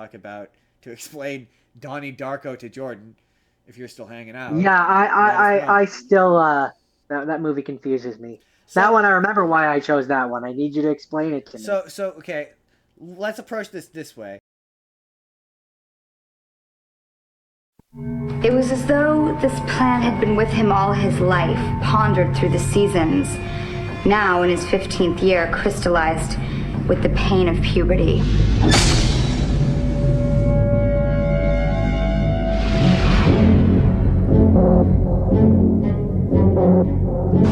talk about to explain Donnie Darko to Jordan. If you're still hanging out, Yeah, let us know. I still that movie confuses me. That So, one I remember why I chose that one. I need you to explain it to me. okay, let's approach this way. It was as though this plan had been with him all his life, pondered through the seasons. Now, in his 15th year, crystallized with the pain of puberty.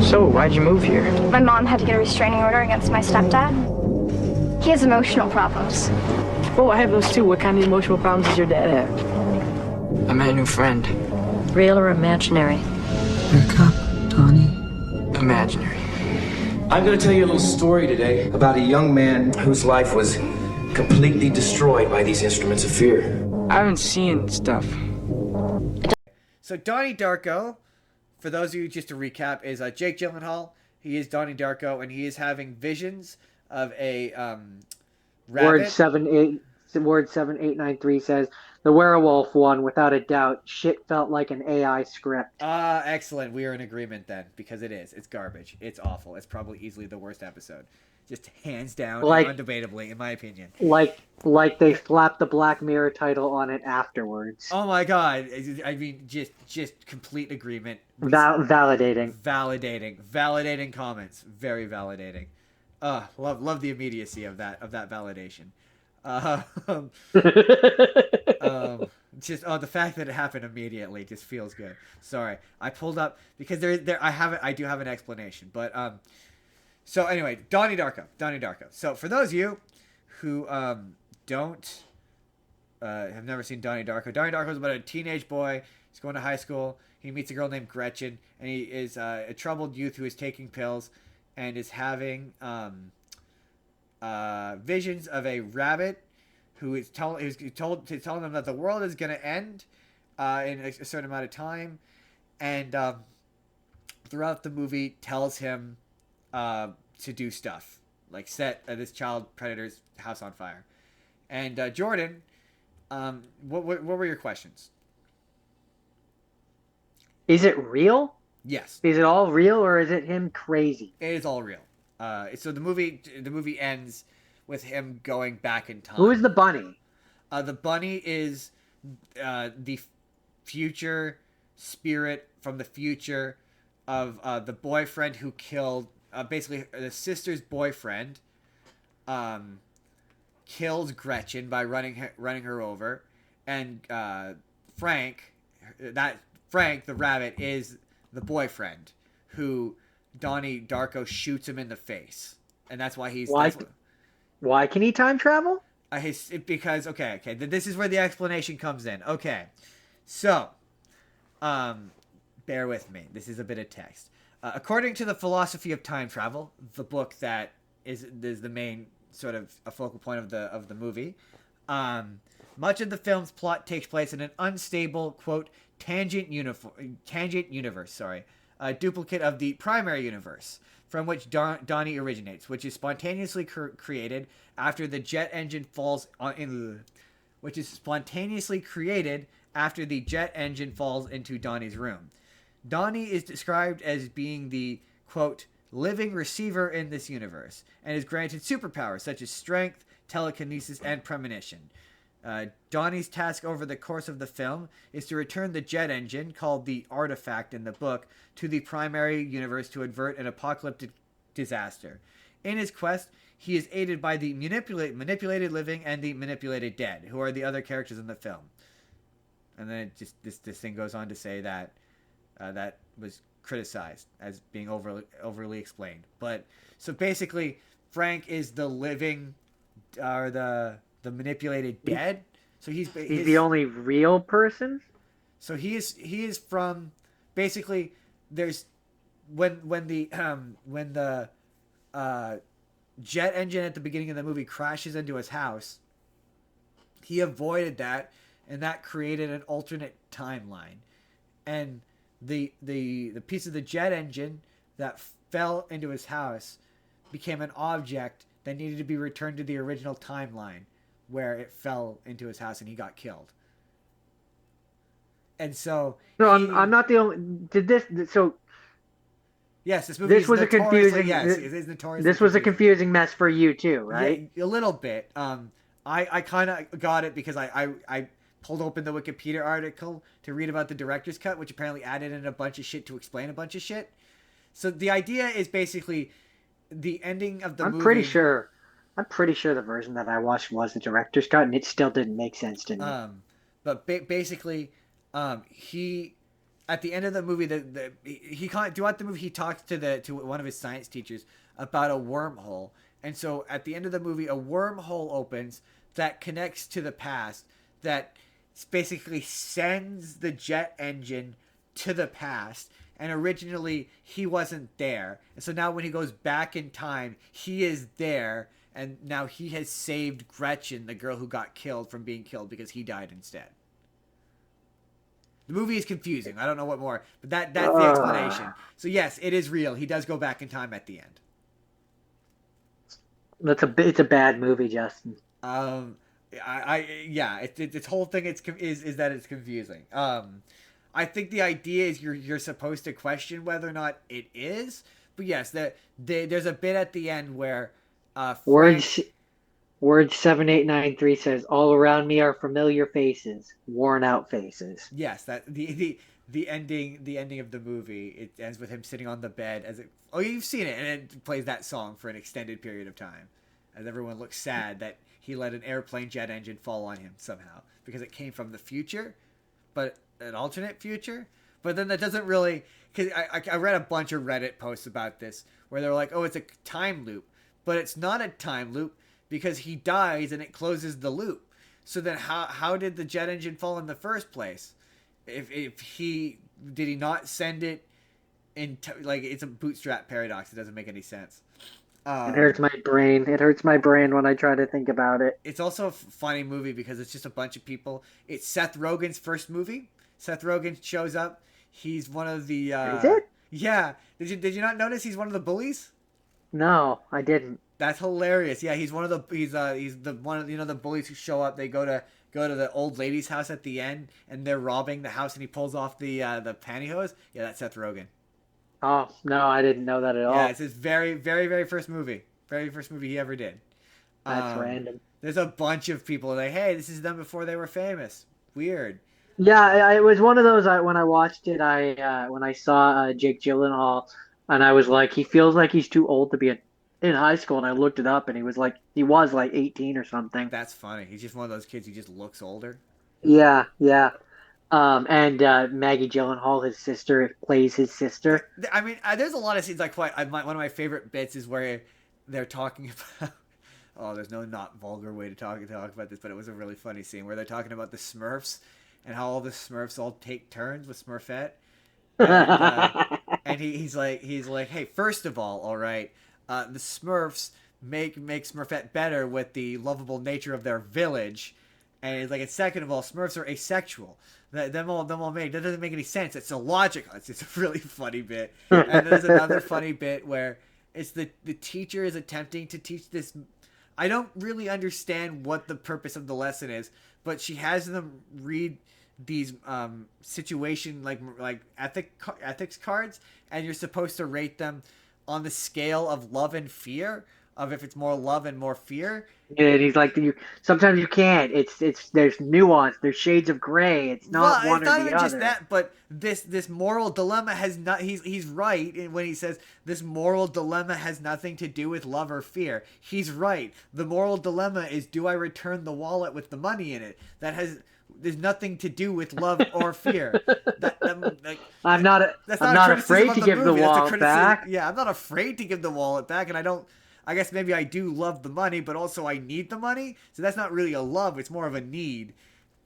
So, why'd you move here? My mom had to get a restraining order against my stepdad. He has emotional problems. Oh, I have those too. What kind of emotional problems does your dad have? I met a new friend. Real or imaginary? Wake up, Donnie. Imaginary. I'm going to tell you a little story today about a young man whose life was completely destroyed by these instruments of fear. I haven't seen stuff. So Donnie Darko, for those of you, just to recap, is Jake Gyllenhaal. He is Donnie Darko, and he is having visions of a rabbit. Word 7893 says the werewolf one, without a doubt. Shit felt like an AI script. Excellent. We are in agreement then, because it is. It's garbage. It's awful. It's probably easily the worst episode. Just hands down and undebatably, in my opinion. Like they slapped the Black Mirror title on it afterwards. Oh my god. I mean, just complete agreement. Validating comments. Very validating. Love the immediacy of that validation. The fact that it happened immediately just feels good. Sorry, I pulled up because I do have an explanation, but so anyway, Donnie Darko. So for those of you who don't have never seen Donnie Darko is about a teenage boy. He's going to high school. He meets a girl named Gretchen, and he is a troubled youth who is taking pills and is having visions of a rabbit who is telling them that the world is going to end in a certain amount of time, and throughout the movie tells him to do stuff like set this child predator's house on fire. And Jordan, what were your questions? Is it real? Yes. Is it all real, or is it him crazy? It is all real. So the movie ends with him going back in time. Who is the bunny? The bunny is the future spirit from the future of the boyfriend who killed basically the sister's boyfriend. Kills Gretchen by running her over, and Frank the rabbit is the boyfriend who Donnie Darko shoots him in the face, and that's why he's why can he time travel? Because this is where the explanation comes in. Okay, so bear with me. This is a bit of text. According to the philosophy of time travel, the book that is the main sort of a focal point of the movie, much of the film's plot takes place in an unstable, quote, tangent universe, a duplicate of the primary universe from which Donnie originates, which is spontaneously created after the jet engine falls into Donnie's room. Donnie is described as being the, quote, living receiver in this universe, and is granted superpowers such as strength, telekinesis, and premonition. Donnie's task over the course of the film is to return the jet engine, called the Artifact in the book, to the primary universe to avert an apocalyptic disaster. In his quest, he is aided by the manipulated living and the manipulated dead, who are the other characters in the film. And then this thing goes on to say that that was criticized as being overly explained. But so basically, Frank is the living, or the manipulated dead. So he's the only real person. So he is from, basically, there's when the jet engine at the beginning of the movie crashes into his house. He avoided that, and that created an alternate timeline, and the piece of the jet engine that fell into his house became an object that needed to be returned to the original timeline where it fell into his house and he got killed. And so No, I'm not the only. Did this? So yes, this movie this is was a notoriously confusing. yes, it is notoriously This was a confusing. confusing mess for you too, right? Yeah, a little bit. I kind of got it because I pulled open the Wikipedia article to read about the director's cut, which apparently added in a bunch of shit to explain a bunch of shit. So the idea is basically the ending of the movie. I'm pretty sure the version that I watched was the director's cut, and it still didn't make sense to me. But basically, he at the end of the movie, throughout the movie he talks to one of his science teachers about a wormhole, and so at the end of the movie, a wormhole opens that connects to the past, that basically sends the jet engine to the past. And originally he wasn't there, and so now when he goes back in time, he is there. And now he has saved Gretchen, the girl who got killed, from being killed because he died instead. The movie is confusing. I don't know what more, but that's the explanation. So yes, it is real. He does go back in time at the end. It's a bad movie, Justin. Its whole thing is that it's confusing. I think the idea is you're supposed to question whether or not it is, but yes, there's a bit at the end where. Word 7893 says, "All around me are familiar faces, worn out faces." Yes, that the ending of the movie, it ends with him sitting on the bed you've seen it, and it plays that song for an extended period of time, as everyone looks sad that he let an airplane jet engine fall on him somehow because it came from the future, but an alternate future. But then that doesn't really, because I read a bunch of Reddit posts about this where they're like, oh, it's a time loop. But it's not a time loop because he dies and it closes the loop. So then how did the jet engine fall in the first place? If did he not send it into, like, it's a bootstrap paradox. It doesn't make any sense. It hurts my brain. It hurts my brain when I try to think about it. It's also a funny movie because it's just a bunch of people. It's Seth Rogen's first movie. Seth Rogen shows up. He's one of the. Is it? Yeah. Did you not notice he's one of the bullies? No, I didn't. That's hilarious. Yeah, he's one of the he's the one of the bullies who show up. They go to the old lady's house at the end, and they're robbing the house, and he pulls off the pantyhose. Yeah, that's Seth Rogen. Oh no, I didn't know that at all. Yeah, it's his very, very, very first movie. Very first movie he ever did. That's random. There's a bunch of people like, hey, this is them before they were famous. Weird. Yeah, it was one of those. When I watched it, when I saw Jake Gyllenhaal, and I was like, he feels like he's too old to be in high school, and I looked it up, and he was like 18 or something. That's funny. He's just one of those kids who just looks older. Yeah. And Maggie Gyllenhaal, his sister, plays his sister. I mean, there's a lot of scenes one of my favorite bits is where they're talking about. Oh, there's no not vulgar way to talk about this, but it was a really funny scene where they're talking about the Smurfs and how all the Smurfs all take turns with Smurfette. And he's like, hey, first of all right, the Smurfs make Smurfette better with the lovable nature of their village, and he's like, and second of all, Smurfs are asexual. Them all that doesn't make any sense. It's illogical. It's just a really funny bit. And there's another funny bit where it's the teacher is attempting to teach this. I don't really understand what the purpose of the lesson is, but she has them read these situation like ethics cards, and you're supposed to rate them on the scale of love and fear, of if it's more love and more fear. And he's like, sometimes you can't. There's nuance. There's shades of gray. It's not one or the other. It's not even just that, but this moral dilemma has not. He's right when he says this moral dilemma has nothing to do with love or fear. He's right. The moral dilemma is, do I return the wallet with the money in it? There's nothing to do with love or fear. I'm not afraid to give the wallet back. Yeah, I'm not afraid to give the wallet back, and I guess maybe I do love the money, but also I need the money. So that's not really a love. It's more of a need,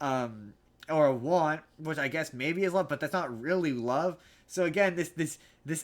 or a want, which I guess maybe is love, but that's not really love. So again, this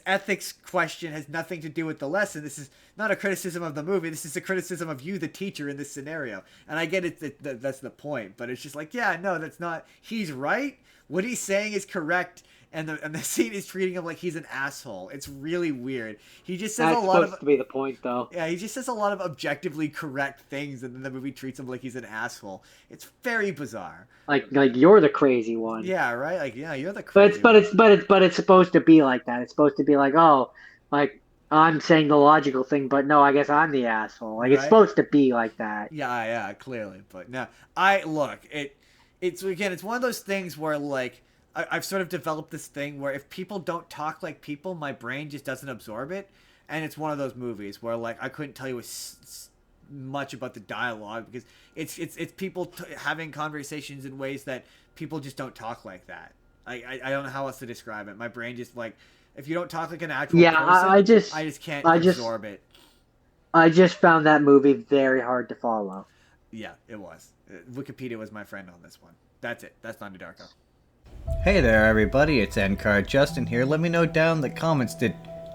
ethics question has nothing to do with the lesson. This is not a criticism of the movie. This is a criticism of you, the teacher, in this scenario. And I get it. That's the point. But it's just like, yeah, no, that's not. He's right. What he's saying is correct. and the scene is treating him like he's an asshole. It's really weird. He just says That's a lot supposed to be the point, though. Yeah, he just says a lot of objectively correct things, and then the movie treats him like he's an asshole. It's very bizarre. Like you're the crazy one. Yeah, right. Like, yeah, you're the crazy. But it's supposed to be like that. It's supposed to be like, oh, like I'm saying the logical thing, but no, I guess I'm the asshole. Like it's supposed to be like that. Yeah, clearly. But no, it's again, it's one of those things where like I've sort of developed this thing where if people don't talk like people, my brain just doesn't absorb it. And it's one of those movies where like I couldn't tell you much about the dialogue because it's people having conversations in ways that people just don't talk like that. I don't know how else to describe it. My brain just like, if you don't talk like an actual person, I just can't absorb it. I just found that movie very hard to follow. Yeah, it was. Wikipedia was my friend on this one. That's it. That's Donnie Darko. Hey there, everybody. It's Endcard Justin here. Let me know down in the comments, did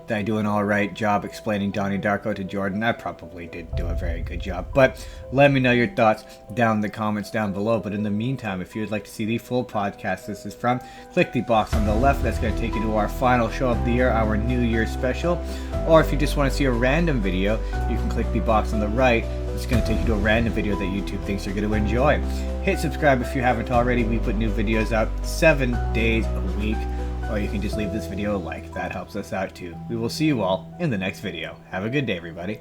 I do an alright job explaining Donnie Darko to Jordan? I probably did do a very good job, but let me know your thoughts down in the comments down below. But in the meantime, if you'd like to see the full podcast this is from, click the box on the left. That's going to take you to our final show of the year, our New Year's special. Or if you just want to see a random video, you can click the box on the right. It's going to take you to a random video that YouTube thinks you're going to enjoy. Hit subscribe if you haven't already. We put new videos out 7 days a week. Or you can just leave this video a like. That helps us out too. We will see you all in the next video. Have a good day, everybody.